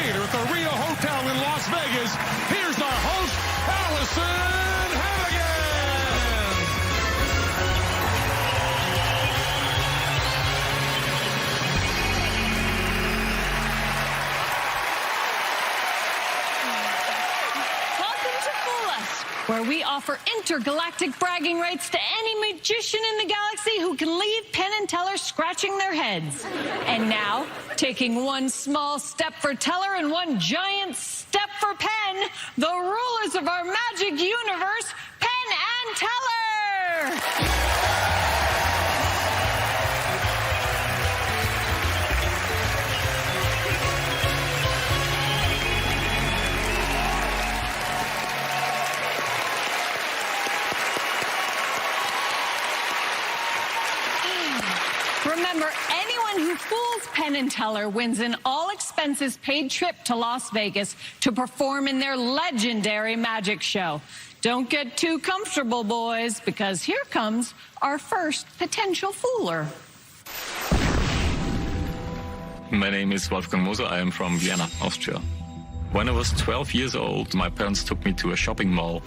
Theater at the Rio Hotel in Las Vegas, here's our host, Allison Hannigan. Welcome to Fool Us, where we offer intergalactic bragging rights to any magician in the galaxy who can leave Penn and Teller scratching their heads. And now, taking one small step for Teller and one giant step for Penn, the rulers of our magic universe, Penn and Teller! Remember, anyone who fools Penn and Teller wins an all-expenses-paid trip to Las Vegas to perform in their legendary magic show. Don't get too comfortable, boys, because here comes our first potential fooler. My name is Wolfgang Moser. I am from Vienna, Austria. When I was 12 years old, my parents took me to a shopping mall.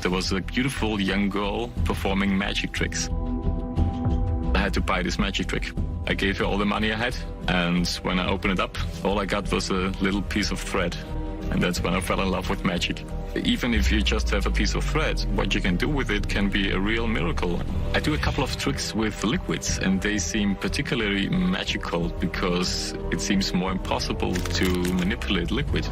There was a beautiful young girl performing magic tricks. I had to buy this magic trick. I gave her all the money I had, and when I opened it up, all I got was a little piece of thread. And that's when I fell in love with magic. Even if you just have a piece of thread, what you can do with it can be a real miracle. I do a couple of tricks with liquids, and they seem particularly magical because it seems more impossible to manipulate liquid.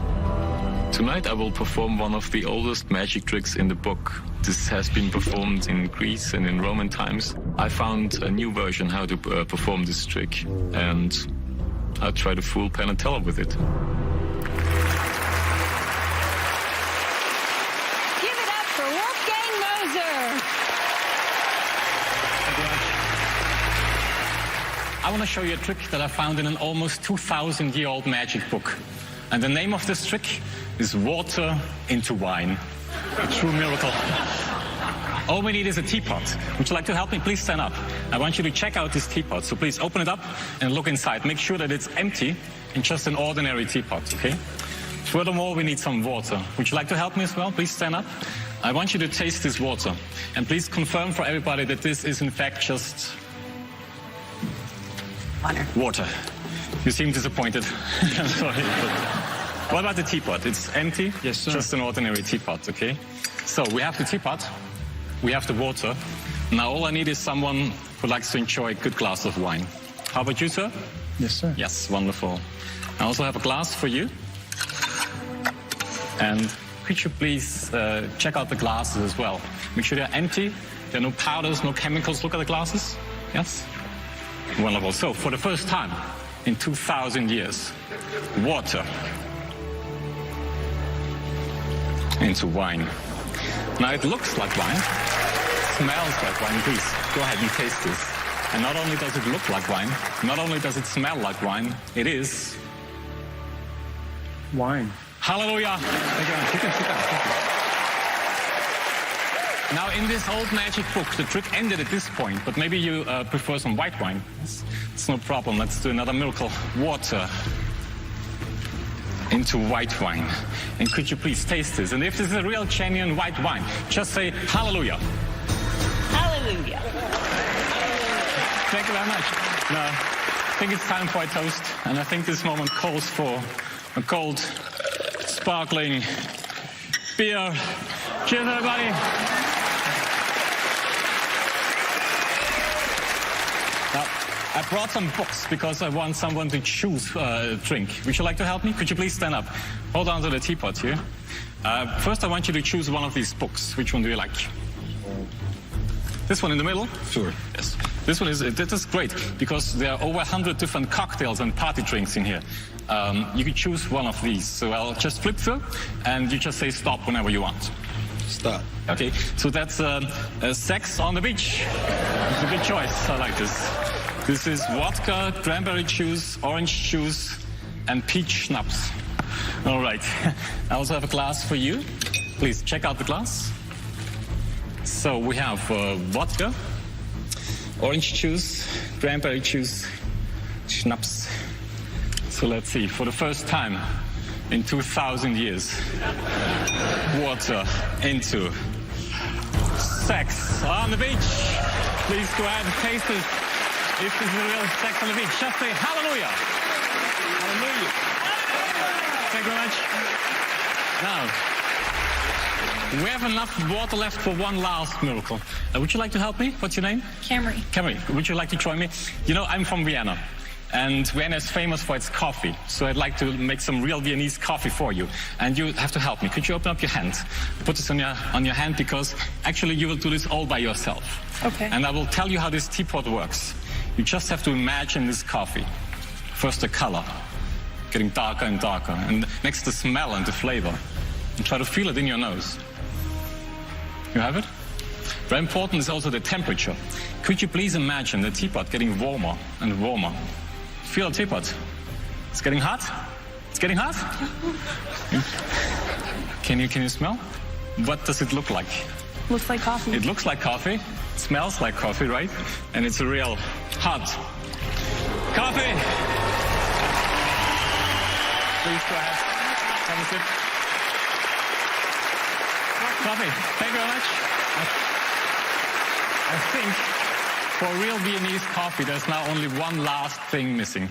Tonight I will perform one of the oldest magic tricks in the book. This has been performed in Greece and in Roman times. I found a new version how to perform this trick, and I'll try to fool Penn and Teller with it. Give it up for Wolfgang Moser! I want to show you a trick that I found in an almost 2,000-year-old magic book. And the name of this trick is water into wine. A true miracle. All we need is a teapot. Would you like to help me? Please stand up. I want you to check out this teapot. So please open it up and look inside. Make sure that it's empty and just an ordinary teapot, okay? Furthermore, we need some water. Would you like to help me as well? Please stand up. I want you to taste this water. And please confirm for everybody that this is in fact just water. You seem disappointed. I'm sorry. What about the teapot? It's empty? Yes, sir. Just an ordinary teapot, okay? So we have the teapot, we have the water. Now all I need is someone who likes to enjoy a good glass of wine. How about you, sir? Yes, sir. Yes, wonderful. I also have a glass for you. And could you please check out the glasses as well? Make sure they're empty. There are no powders, no chemicals. Look at the glasses. Yes? Wonderful. So for the first time in 2,000 years, water into wine. Now it looks like wine, smells like wine. Please, go ahead and taste this. And not only does it look like wine, not only does it smell like wine, it is Wine. hallelujah. Thank you. You can sit down. Thank you. Now in this old magic book, the trick ended at this point, but maybe you prefer some white wine. It's no problem. Let's do another miracle. Water into white wine. And could you please taste this? And if this is a real, genuine white wine, just say hallelujah. Hallelujah. Thank you very much. Now, I think it's time for a toast, and I think this moment calls for a cold, sparkling beer. Cheers, everybody. Now, I brought some books because I want someone to choose a drink. Would you like to help me? Could you please stand up? Hold on to the teapot here. First, I want you to choose one of these books. Which one do you like? This one in the middle? Sure. Yes. This one is great because there are over 100 different cocktails and party drinks in here. You can choose one of these. So I'll just flip through, and you just say stop whenever you want. Stop. Okay, so that's Sex on the Beach. It's a good choice. I like this. This is vodka, cranberry juice, orange juice, and peach schnapps. All right. I also have a glass for you. Please check out the glass. So we have vodka, orange juice, cranberry juice, schnapps. So let's see. For the first time in 2,000 years. Water into sex on the beach. Please go ahead and taste it. If this is a real sex on the beach, just say hallelujah. Hallelujah. Thank you very much. Now, we have enough water left for one last miracle. Would you like to help me? What's your name? Camry. Camry, would you like to join me? You know, I'm from Vienna. And Vienna is famous for its coffee. So I'd like to make some real Viennese coffee for you. And you have to help me. Could you open up your hand? Put this on your hand, because actually you will do this all by yourself. Okay. And I will tell you how this teapot works. You just have to imagine this coffee. First the color, getting darker and darker. And next the smell and the flavor. And try to feel it in your nose. You have it? Very important is also the temperature. Could you please imagine the teapot getting warmer and warmer? Feel the teapot. It's getting hot? It's getting hot? Can you smell? What does it look like? Looks like coffee. It looks like coffee. It smells like coffee, right? And it's a real hot coffee. Please go ahead. Have a sip. Coffee. Thank you very much. I think for real Viennese coffee, there's now only one last thing missing.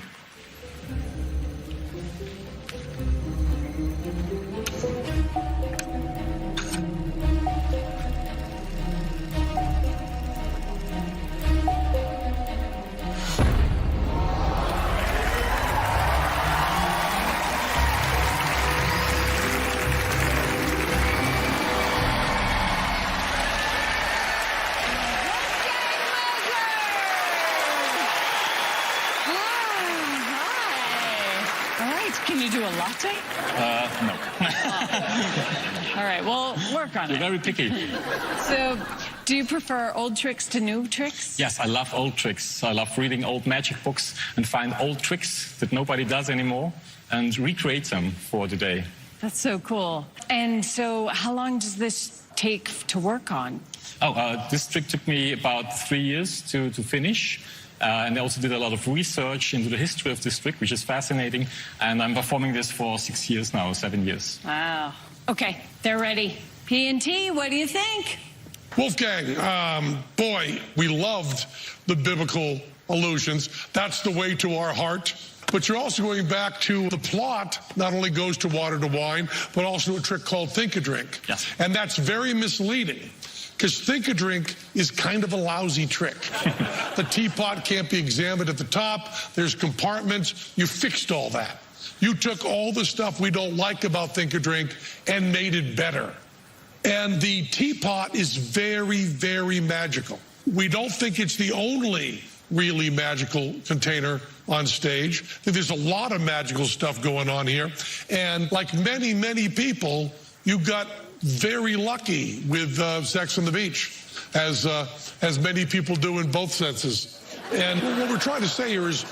Can you do a latte? No. All right, well, work on You're it. very picky. So, do you prefer old tricks to new tricks? Yes, I love old tricks. I love reading old magic books and find old tricks that nobody does anymore and recreate them for today. That's so cool. And so, how long does this take to work on? This trick took me about 3 years to finish. And I also did a lot of research into the history of this trick, which is fascinating. And I'm performing this for 6 years now, 7 years. Wow. Okay, they're ready. P&T, what do you think? Wolfgang, boy, we loved the biblical allusions. That's the way to our heart. But you're also going back to the plot, not only goes to water to wine, but also a trick called Think a Drink. Yes. And that's very misleading, because Think a Drink is kind of a lousy trick. The teapot can't be examined at the top. There's compartments. You fixed all that. You took all the stuff we don't like about Think a Drink and made it better. And the teapot is very, very magical. We don't think it's the only really magical container on stage. There's a lot of magical stuff going on here. And like many, many people, you got very lucky with Sex on the Beach, as many people do in both senses. And what we're trying to say here is,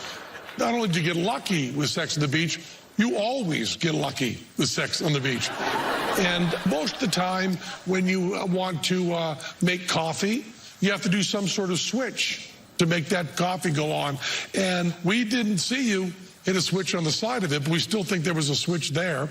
not only do you get lucky with Sex on the Beach, you always get lucky with Sex on the Beach. And most of the time, when you want to make coffee, you have to do some sort of switch to make that coffee go on. And we didn't see you hit a switch on the side of it, but we still think there was a switch there.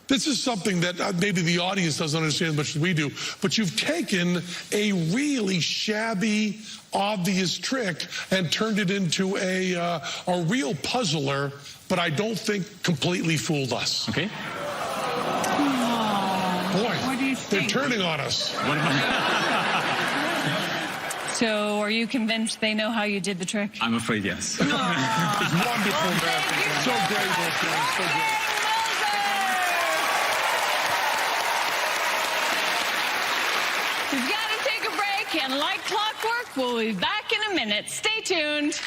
This is something that maybe the audience doesn't understand as much as we do, but you've taken a really shabby, obvious trick and turned it into a real puzzler, but I don't think completely fooled us. Okay. Boy, What do you think? they're turning on us. What about... So, are you convinced they know how you did the trick? I'm afraid yes. It's wonderful, man. So great, Wolfgang. So great. We've got to take a break, and like clockwork, we'll be back in a minute. Stay tuned.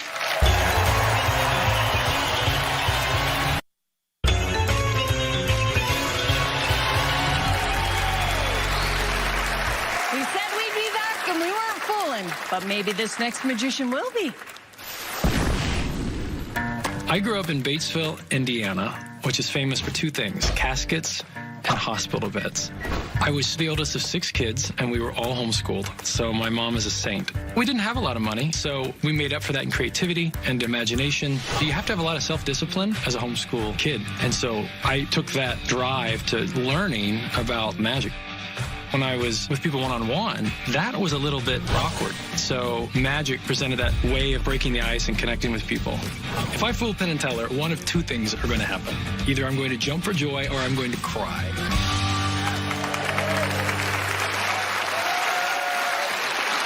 We said we'd be back, and we weren't fooling. But maybe this next magician will be. I grew up in Batesville, Indiana, which is famous for two things, caskets and hospital beds. I was the oldest of 6 kids, and we were all homeschooled, so my mom is a saint. We didn't have a lot of money, so we made up for that in creativity and imagination. You have to have a lot of self-discipline as a homeschool kid, and so I took that drive to learning about magic. When I was with people one-on-one, that was a little bit awkward. So magic presented that way of breaking the ice and connecting with people. If I fool Penn and Teller, one of 2 things are going to happen. Either I'm going to jump for joy or I'm going to cry.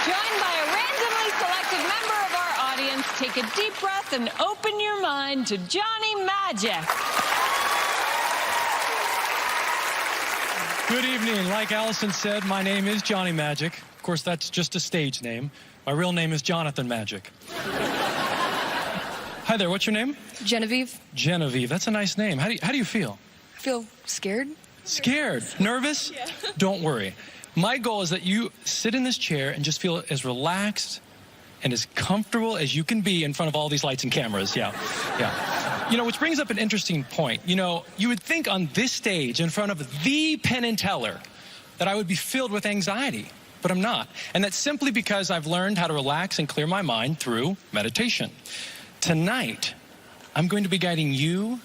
Joined by a randomly selected member of our audience, take a deep breath and open your mind to Johnny Magic. Good evening. Like Allison said, my name is Johnny Magic. Of course, that's just a stage name. My real name is Jonathan Magic. Hi there, what's your name? Genevieve. Genevieve, that's a nice name. How do you feel? I feel scared. Scared? Nervous? Yeah. Don't worry. My goal is that you sit in this chair and just feel as relaxed and as comfortable as you can be in front of all these lights and cameras. Yeah. You know, which brings up an interesting point. You know, you would think on this stage in front of the Penn and Teller that I would be filled with anxiety, but I'm not. And that's simply because I've learned how to relax and clear my mind through meditation. Tonight, I'm going to be guiding you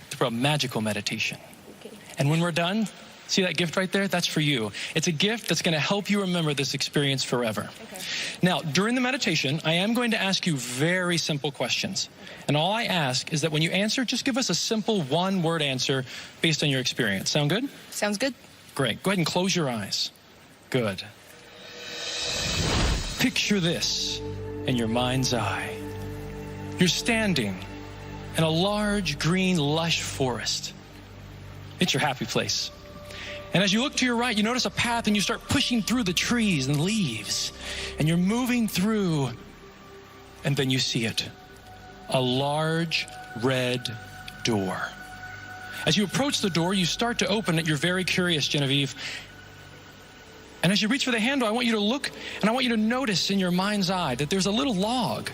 through a magical meditation. Okay. And when we're done, see that gift right there? That's for you. It's a gift that's going to help you remember this experience forever. Okay. Now, during the meditation, I am going to ask you very simple questions. And all I ask is that when you answer, just give us a simple one-word answer based on your experience. Sound good? Sounds good. Great. Go ahead and close your eyes. Good. Picture this in your mind's eye. You're standing in a large, green, lush forest. It's your happy place. And as you look to your right, you notice a path and you start pushing through the trees and leaves. And you're moving through, and then you see it. A large red door. As you approach the door, you start to open it. You're very curious, Genevieve. And as you reach for the handle, I want you to look, and I want you to notice in your mind's eye that there's a little log.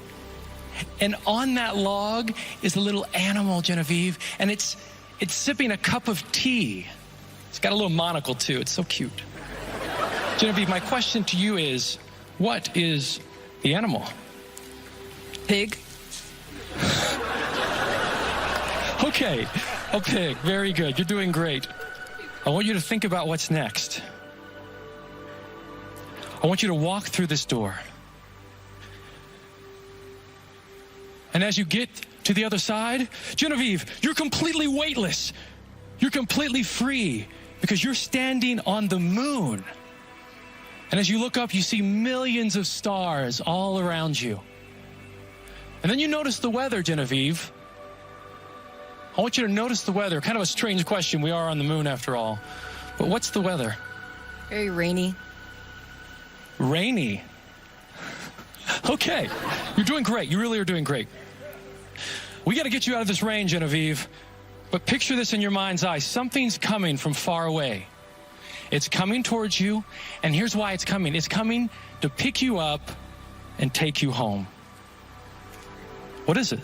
And on that log is a little animal, Genevieve, and it's sipping a cup of tea. It's got a little monocle, too. It's so cute. Genevieve, my question to you is, what is the animal? Pig. Okay, a pig. Very good. You're doing great. I want you to think about what's next. I want you to walk through this door. And as you get to the other side, Genevieve, you're completely weightless. You're completely free because you're standing on the moon. And as you look up, you see millions of stars all around you. And then you notice the weather, Genevieve. I want you to notice the weather. Kind of a strange question. We are on the moon after all. But what's the weather? Very rainy. Rainy. Okay. You're doing great. You really are doing great. We got to get you out of this rain, Genevieve. But picture this in your mind's eye. Something's coming from far away. It's coming towards you, and here's why it's coming. It's coming to pick you up and take you home. What is it?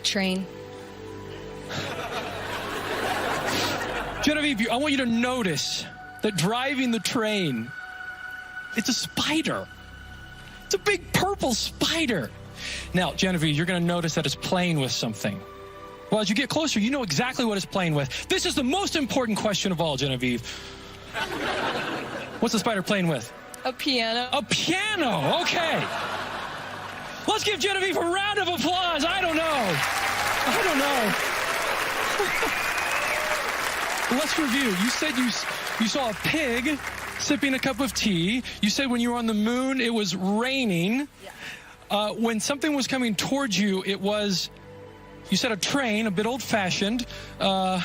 Train. Genevieve, I want you to notice that driving the train, it's a spider. It's a big purple spider. Now, Genevieve, you're going to notice that it's playing with something. Well, as you get closer, you know exactly what it's playing with. This is the most important question of all, Genevieve. What's the spider playing with? A piano. A piano, okay. Let's give Genevieve a round of applause. I don't know. Let's review. You said you saw a pig sipping a cup of tea. You said when you were on the moon, it was raining. Yeah. When something was coming towards you, it was, you said a train, a bit old-fashioned. And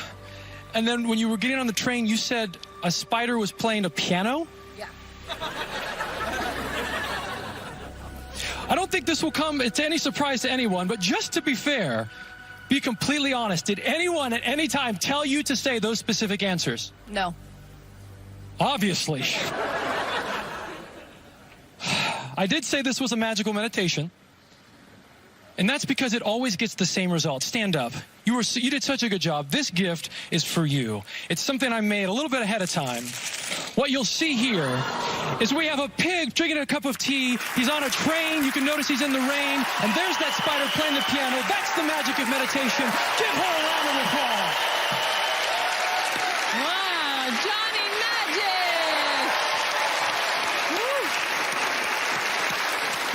then when you were getting on the train, you said a spider was playing a piano? Yeah. I don't think this will come to any surprise to anyone, but just to be fair, be completely honest. Did anyone at any time tell you to say those specific answers? No. Obviously. I did say this was a magical meditation, and that's because it always gets the same result. Stand up. You did such a good job. This gift is for you. It's something I made a little bit ahead of time. What you'll see here is we have a pig drinking a cup of tea. He's on a train. You can notice he's in the rain. And there's that spider playing the piano. That's the magic of meditation. Give her a round of applause. Wow, Johnny Magic! Woo.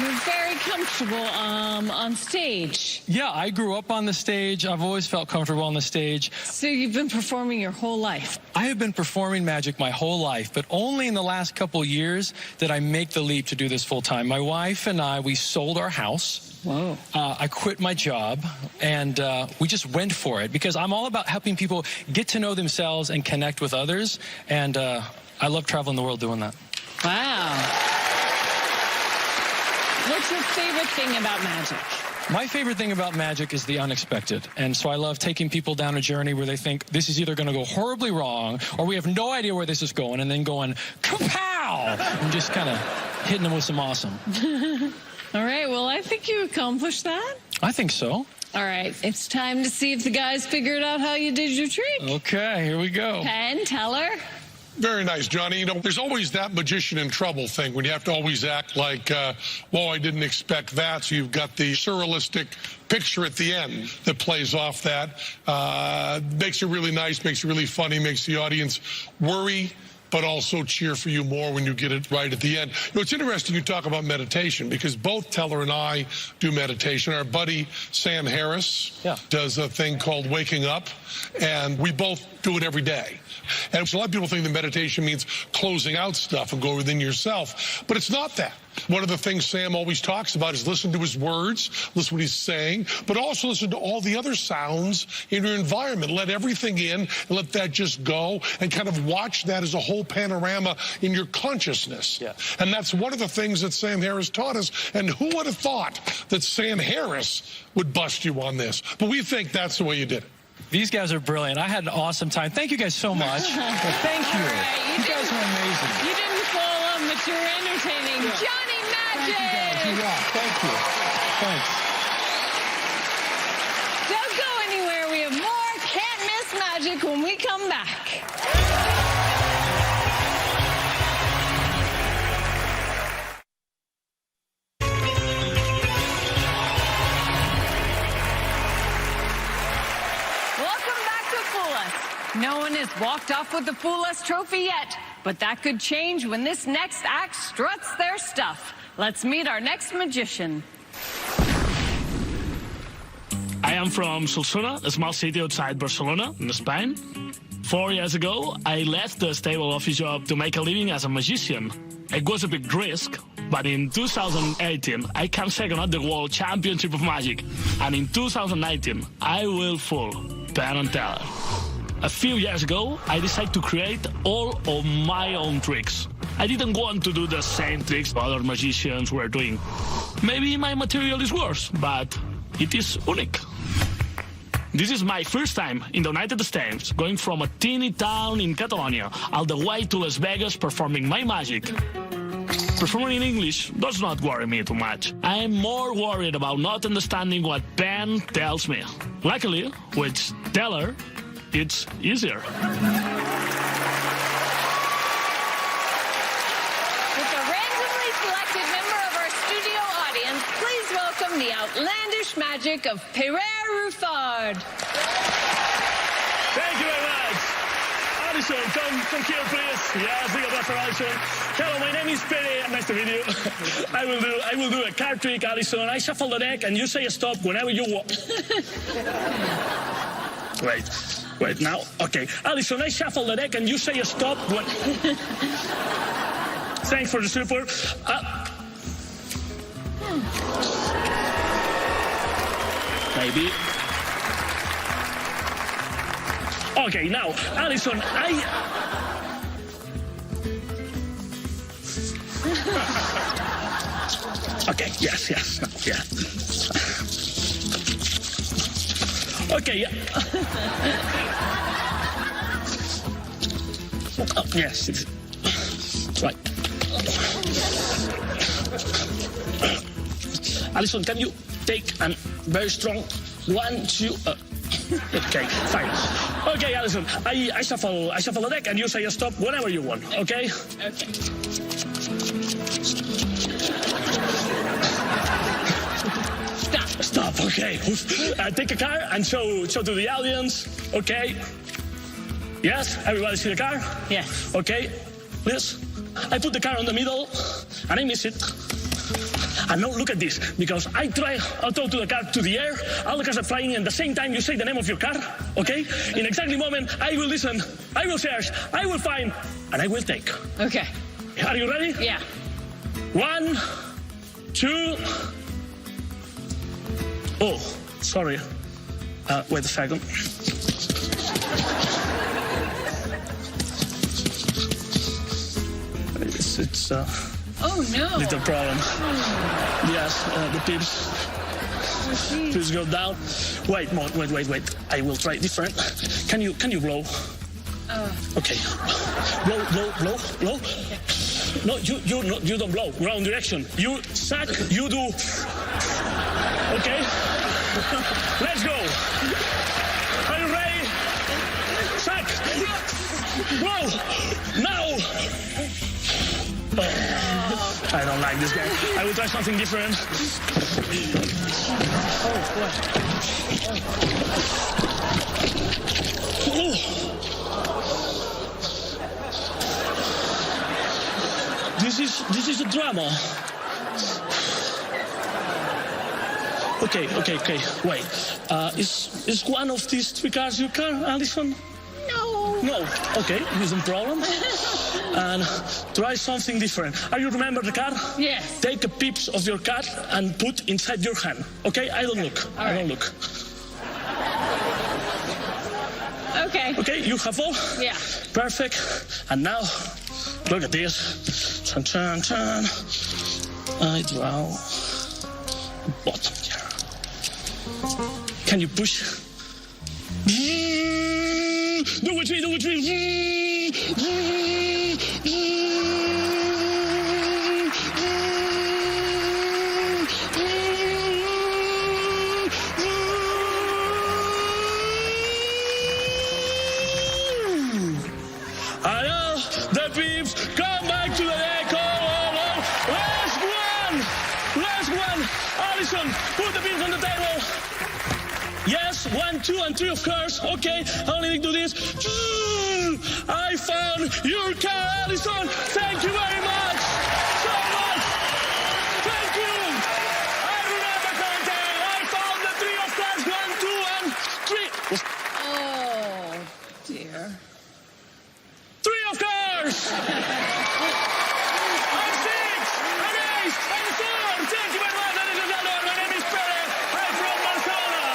You're very comfortable on stage. Yeah, I grew up on the stage. I've always felt comfortable on the stage. So you've been performing your whole life? I have been performing magic my whole life, but only in the last couple years did I make the leap to do this full time. My wife and I, we sold our house. Whoa. I quit my job, and we just went for it because I'm all about helping people get to know themselves and connect with others, and I love traveling the world doing that. Wow. What's your favorite thing about magic? My favorite thing about magic is the unexpected. And so I love taking people down a journey where they think this is either going to go horribly wrong or we have no idea where this is going, and then going, kapow! And just kind of hitting them with some awesome. All right, well, I think you accomplished that. I think so. All right, it's time to see if the guys figured out how you did your trick. Okay, here we go. Penn Teller. Very nice, Johnny. You know, there's always that magician in trouble thing when you have to always act like, whoa, I didn't expect that. So you've got the surrealistic picture at the end that plays off that. Makes it really nice, makes it really funny, makes the audience worry, but also cheer for you more when you get it right at the end. You know, it's interesting you talk about meditation because both Teller and I do meditation. Our buddy Sam Harris does a thing called Waking Up, and we both do it every day. And so a lot of people think that meditation means closing out stuff and go within yourself, but it's not that. One of the things Sam always talks about is listen to his words, listen to what he's saying, but also listen to all the other sounds in your environment. Let everything in and let that just go and kind of watch that as a whole panorama in your consciousness. Yeah. And that's one of the things that Sam Harris taught us. And who would have thought that Sam Harris would bust you on this? But we think that's the way you did it. These guys are brilliant. I had an awesome time. Thank you guys so much. Thank you. Right, you guys are amazing. You didn't fall on, but you're entertaining. Yeah. Johnny Magic! Thank you, thank you. Thanks. Don't go anywhere. We have more Can't Miss Magic when we come back. No one has walked off with the Fool Us trophy yet, but that could change when this next act struts their stuff. Let's meet our next magician. I am from Solsona, a small city outside Barcelona, in Spain. 4 years ago, I left the stable office job to make a living as a magician. It was a big risk, but in 2018, I came second at the World Championship of Magic. And in 2019, I will fool Penn Teller. A few years ago, I decided to create all of my own tricks. I didn't want to do the same tricks other magicians were doing. Maybe my material is worse, but it is unique. This is my first time in the United States, going from a teeny town in Catalonia all the way to Las Vegas performing my magic. Performing in English does not worry me too much. I am more worried about not understanding what Penn tells me. Luckily, with Teller, it's easier. With a randomly selected member of our studio audience, please welcome the outlandish magic of Pere Rafart. Thank you very much. Alison, come here, please. Yes, big applause for Alison. Hello, my name is Pere. Nice to meet you. I will do a card trick, Alison. I shuffle the deck, and you say stop whenever you want. Wait, now. Okay. Alison, I shuffle the deck, and you say stop when... Thanks for the support. Maybe. Okay, now, Alison, Okay, yes, yeah. Okay, yeah. Oh, yes, it's... Right. Alison, can you take a very strong 1, 2... Okay, fine. Okay, Alison, I shuffle the deck and you say stop whenever you want, okay? Okay. Stop, okay. Take a card and show to the audience, okay? Yes, everybody see the card? Yes. Okay, please. I put the card on the middle and I miss it. And now look at this, because I throw to the card to the air, all the cards are flying, and at the same time you say the name of your card, okay? In exactly moment, I will listen, I will search, I will find, and I will take. Okay. Are you ready? Yeah. 1, 2. Oh, sorry. Wait a second. It's Oh no. little problem. Yes, the pips. Please go down. Wait. I will try different. Can you blow? Okay. Blow. No, you don't blow. Wrong direction. You suck. You do. Okay. Let's go. Are you ready? Suck. Blow. Now. I don't like this guy. I will try something different. Oh, what? Oh. This is a drama. Okay. Wait. Is one of these 3 cards your card, Alison? No. Okay, isn't problem. And try something different. Are you remember the card? Yes. Take a piece of your card and put inside your hand. Okay, I don't look. All I right. don't look. Okay. Okay, you have all? Yeah. Perfect. And now, look at this. Chan. I draw bottom here. Can you push? Do it. The peeps come back to the deck. Last one. Alison, put the peeps on the table. Yes, 1, 2, and 3, of course. Okay, I only need to do this. I found your car, Alison. Thank you very much. So much. Thank you. I remember counting. I found the 3 of cards. 1, 2, and 3. Oh dear. 3 of cards. I'm 6. I'm 8. I'm 4. Thank you very much, ladies and gentlemen. My name is Pere. I'm from Barcelona.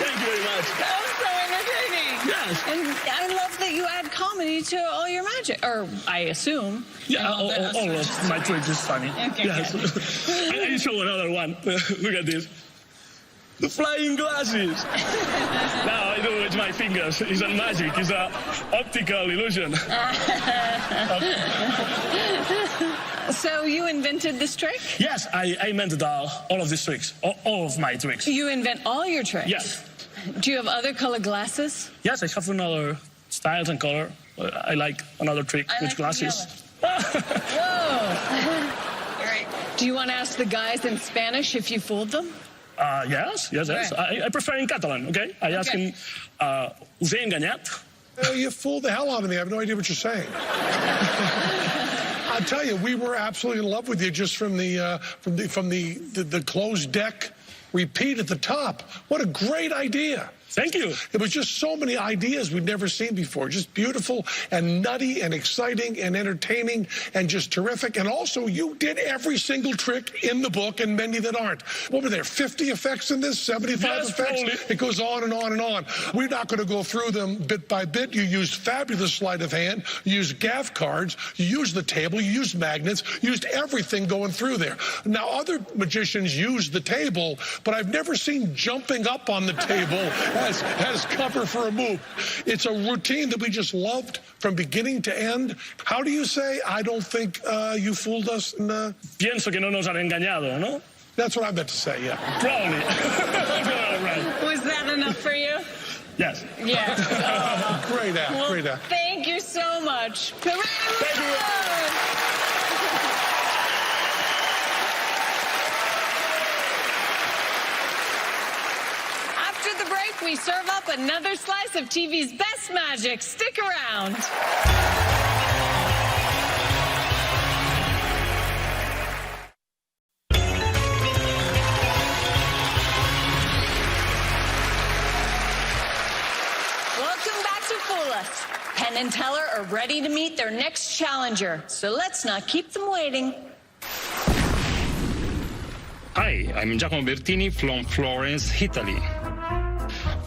Thank you very much. That was so entertaining. Yes. And I love that you add comedy to all your magic. Or I assume. Yeah, all of my tricks is funny. Okay, Yes. I show another one. Look at this. The flying glasses. Now I do it with my fingers. It's not magic. It's an optical illusion. So you invented this trick? Yes, I invented all of these tricks. All of my tricks. You invent all your tricks? Yes. Do you have other color glasses? Yes, I have another styles and color. I like another trick with glasses. Whoa. All right. Do you want to ask the guys in Spanish if you fooled them? Yes. Right. I prefer in Catalan, okay? I ask him, us he enganyat? You fooled the hell out of me. I have no idea what you're saying. I'll tell you, we were absolutely in love with you just from the closed deck repeat at the top. What a great idea. Thank you. It was just so many ideas we'd never seen before. Just beautiful and nutty and exciting and entertaining and just terrific. And also, you did every single trick in the book and many that aren't. What were there, 50 effects in this, 75 yes, effects? Probably. It goes on and on and on. We're not going to go through them bit by bit. You used fabulous sleight of hand. You used gaff cards. You used the table. You used magnets. You used everything going through there. Now, other magicians use the table, but I've never seen jumping up on the table as cover for a move. It's a routine that we just loved from beginning to end. How do you say, I don't think you fooled us? Pienso que no nos han engañado, ¿no? That's what I meant to say, yeah. Probably. Right. Was that enough for you? Yes. Yes. Great act, Well, great act. thank you so much. Thank you. After the break, we serve up another slice of TV's best magic. Stick around. Welcome back to Fool Us. Penn and Teller are ready to meet their next challenger, so let's not keep them waiting. Hi, I'm Giacomo Bertini from Florence, Italy.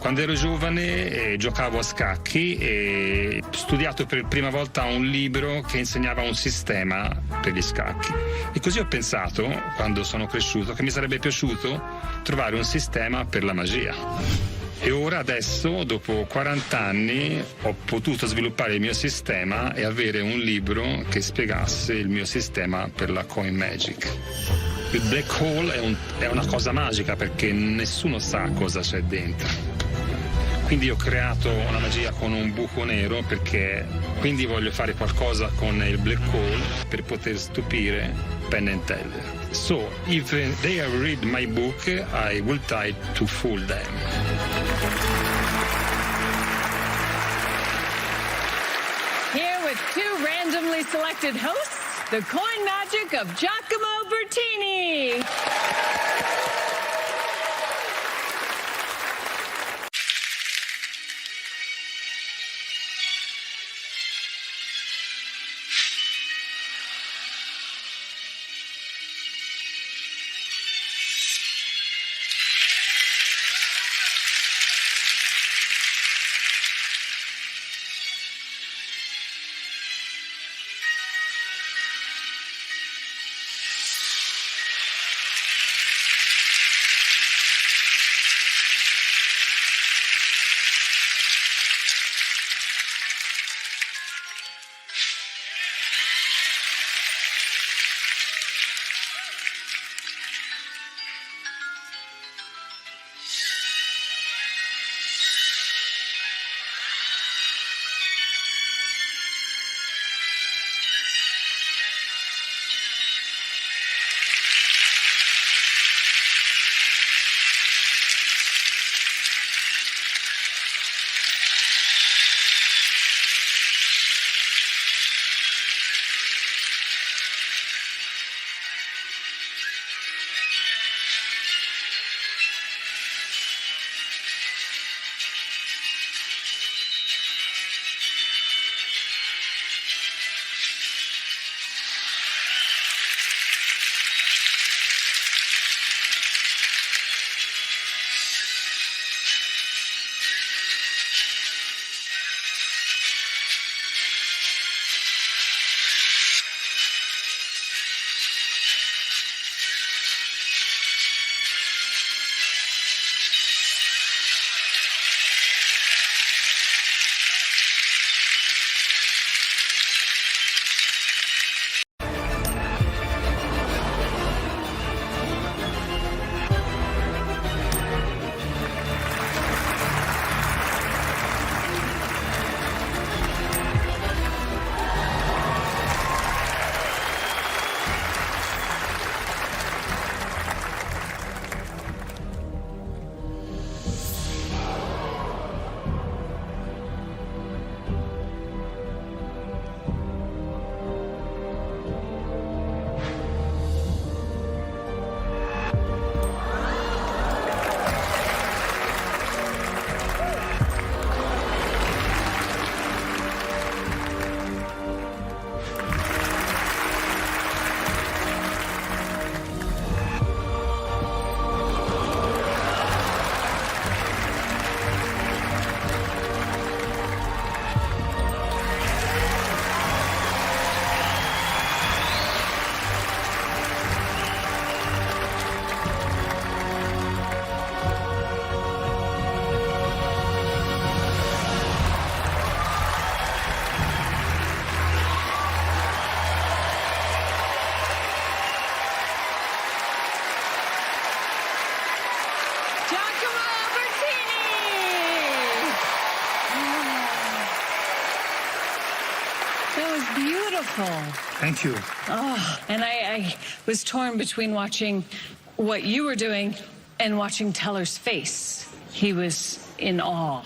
Quando ero giovane giocavo a scacchi e ho studiato per prima volta un libro che insegnava un sistema per gli scacchi. E così ho pensato, quando sono cresciuto, che mi sarebbe piaciuto trovare un sistema per la magia. E ora adesso, dopo 40 anni, ho potuto sviluppare il mio sistema e avere un libro che spiegasse il mio sistema per la coin magic. Il black hole è una cosa magica perché nessuno sa cosa c'è dentro. Quindi ho creato una magia con un buco nero perché quindi voglio fare qualcosa con il black hole per poter stupire Penn Teller. So, if they have read my book, I will try to fool them. Here with two randomly selected hosts, the coin magic of Giacomo Bertini. beautiful. Thank you. Oh, and I was torn between watching what you were doing and watching Teller's face. He was in awe.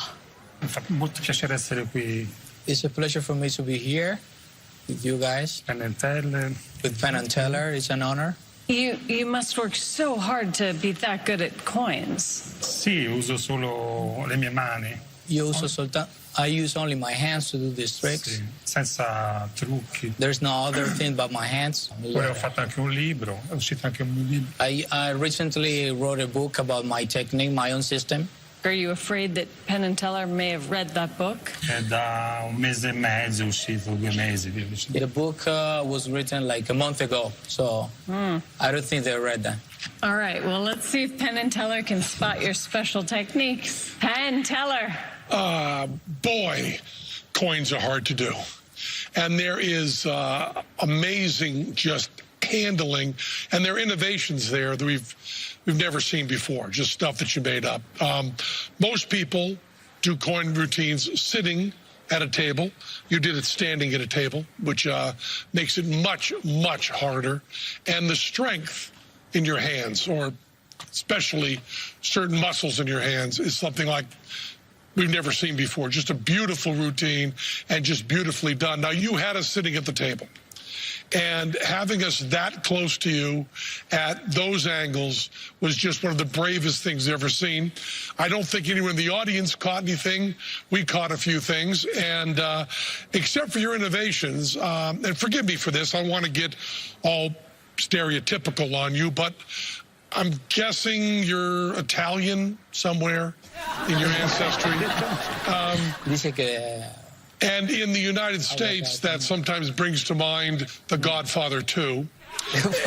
Mi fa molto piacere essere qui. It's a pleasure for me to be here with you guys. Penn Teller. With Penn Teller, it's an honor. You must work so hard to be that good at coins. Sì, uso solo le mie mani. I use only my hands to do these tricks. Sì, senza trucchi. There's no other thing but my hands. Poi ho fatto anche un libro, è uscito anche un libro. I recently wrote a book about my technique, my own system. Are you afraid that Penn Teller may have read that book? È da un mese e mezzo, è uscito 2 mesi. The book was written like a month ago, so I don't think they read that. All right, well, let's see if Penn Teller can spot your special techniques. Penn Teller. Boy, coins are hard to do. And there is amazing just handling, and there are innovations there that we've never seen before, just stuff that you made up. Most people do coin routines sitting at a table. You did it standing at a table, which makes it much, much harder. And the strength in your hands, or especially certain muscles in your hands, is something like we've never seen before. Just a beautiful routine and just beautifully done. Now, you had us sitting at the table, and having us that close to you at those angles was just one of the bravest things I've ever seen. I don't think anyone in the audience caught anything. We caught a few things, and except for your innovations, and forgive me for this, I want to get all stereotypical on you, but I'm guessing you're Italian somewhere in your ancestry. And in the United States, that sometimes brings to mind The Godfather 2.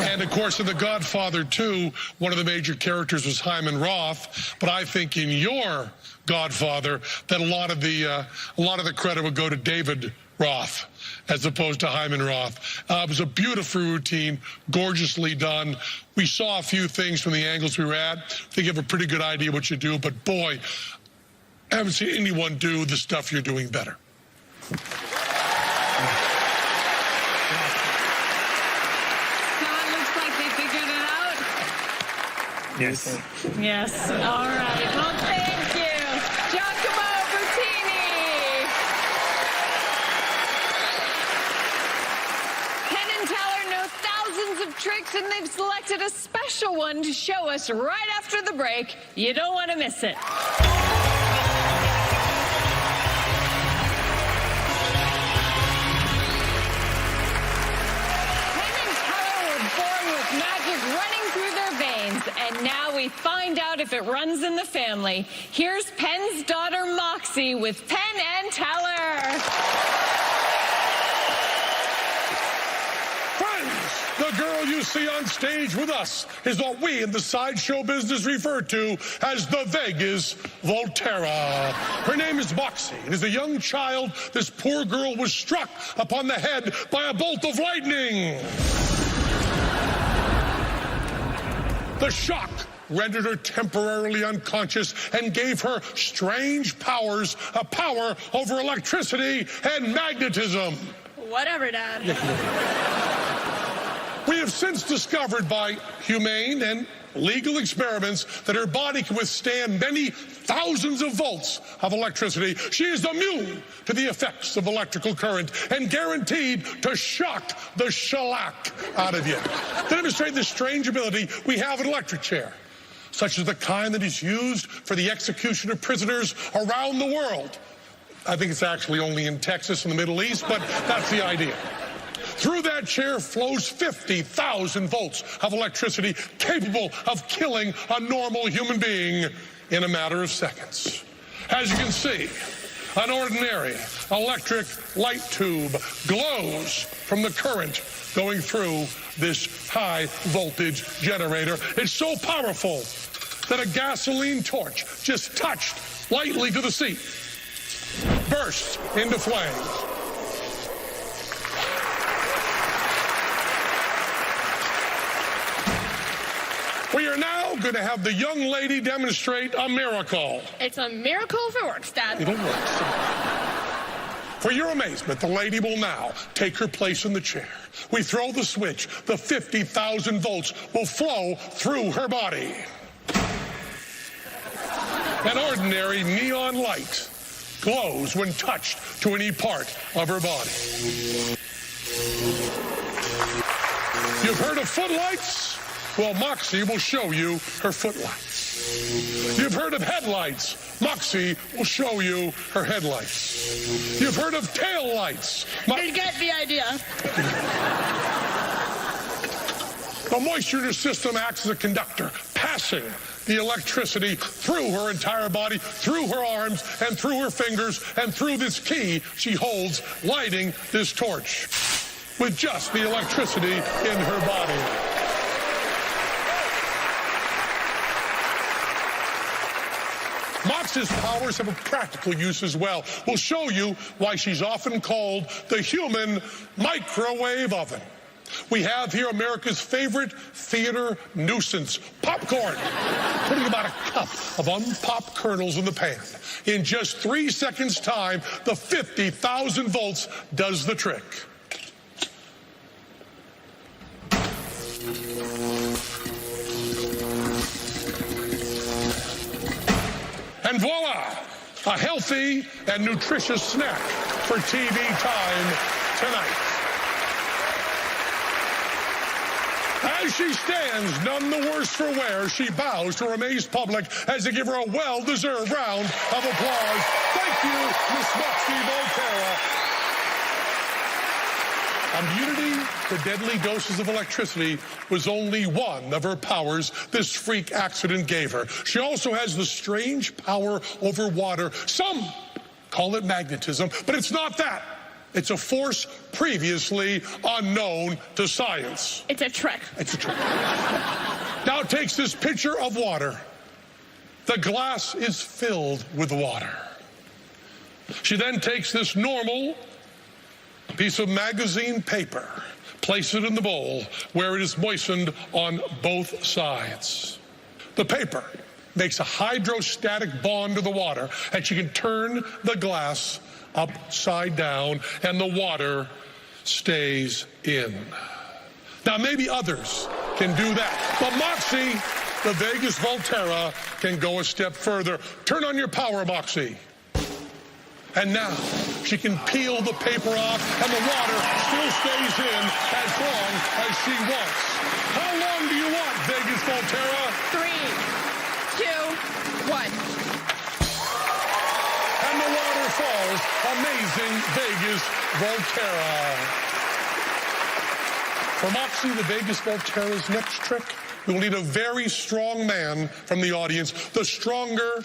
And, of course, in The Godfather 2, one of the major characters was Hyman Roth. But I think in your Godfather, that a lot of the credit would go to David Roth as opposed to Hyman Roth. It was a beautiful routine, gorgeously done. We saw a few things from the angles we were at. I think you have a pretty good idea what you do. But, boy, I haven't seen anyone do the stuff you're doing better. Scott, looks like they figured it out. Yes. Yes. All right. Well, thank you, Giacomo Bertini. Penn Teller know thousands of tricks, and they've selected a special one to show us right after the break. You don't want to miss it. And now we find out if it runs in the family. Here's Penn's daughter, Moxie, with Penn and Teller. Friends, the girl you see on stage with us is what we in the sideshow business refer to as the Vegas Volterra. Her name is Moxie, and as a young child, this poor girl was struck upon the head by a bolt of lightning. The shock rendered her temporarily unconscious and gave her strange powers, a power over electricity and magnetism. Whatever, Dad. We have since discovered by humane and legal experiments that her body can withstand many thousands of volts of electricity. She is immune to the effects of electrical current and guaranteed to shock the shellac out of you. To demonstrate this strange ability, we have an electric chair, such as the kind that is used for the execution of prisoners around the world. I think it's actually only in Texas and the Middle East, but that's the idea. Through that chair flows 50,000 volts of electricity capable of killing a normal human being in a matter of seconds. As you can see, an ordinary electric light tube glows from the current going through this high voltage generator. It's so powerful that a gasoline torch just touched lightly to the seat burst into flames. We are now going to have the young lady demonstrate a miracle. It's a miracle if it works, Dad. It'll work. For your amazement, the lady will now take her place in the chair. We throw the switch. The 50,000 volts will flow through her body. An ordinary neon light glows when touched to any part of her body. You've heard of footlights? Well, Moxie will show you her footlights. You've heard of headlights? Moxie will show you her headlights. You've heard of tail lights? You get the idea. The moisture in her system acts as a conductor, passing the electricity through her entire body, through her arms, and through her fingers, and through this key she holds, lighting this torch with just the electricity in her body. Moxie's powers have a practical use as well. We'll show you why she's often called the human microwave oven. We have here America's favorite theater nuisance, popcorn. Putting about a cup of unpopped kernels in the pan. In just 3 seconds' time, the 50,000 volts does the trick. And voila, a healthy and nutritious snack for TV time tonight. As she stands, none the worse for wear, she bows to her amazed public as they give her a well-deserved round of applause. Thank you, Miss Moxie Volterra. Immunity to deadly doses of electricity was only one of her powers this freak accident gave her. She also has the strange power over water. Some call it magnetism, but it's not that. It's a force previously unknown to science. It's a trick. It's a trick. Now it takes this pitcher of water. The glass is filled with water. She then takes this normal piece of magazine paper, place it in the bowl where it is moistened on both sides. The paper makes a hydrostatic bond to the water, and she can turn the glass upside down, and the water stays in. Now, maybe others can do that, but Moxie, the Vegas Volterra, can go a step further. Turn on your power, Moxie. And now she can peel the paper off, and the water still stays in as long as she wants. How long do you want, Vegas Volterra? 3, 2, 1. And the water falls. Amazing Vegas Volterra. For Moxie, the Vegas Volterra's next trick, we will need a very strong man from the audience. The stronger,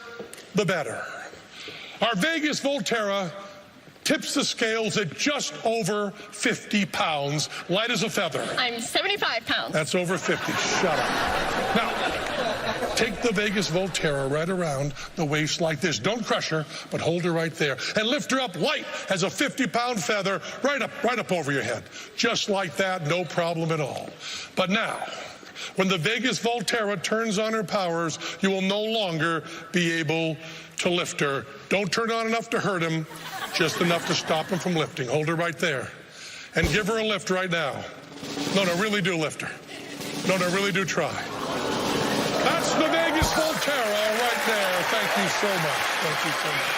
the better. Our Vegas Volterra tips the scales at just over 50 pounds, light as a feather. I'm 75 pounds. That's over 50. Shut up. Now, take the Vegas Volterra right around the waist like this. Don't crush her, but hold her right there. And lift her up light as a 50-pound feather right up over your head. Just like that, no problem at all. But now, when the Vegas Volterra turns on her powers, you will no longer be able to lift her. Don't turn on enough to hurt him, just enough to stop him from lifting. Hold her right there. And give her a lift right now. No, really do lift her. No, really do try. That's the Vegas Volterra right there. Thank you so much. Thank you so much.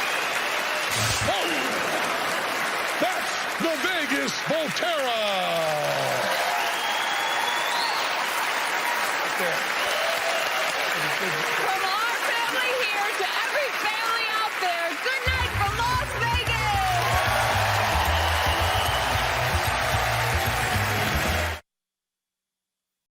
Oh! That's the Vegas Volterra. Right there. From our family here to every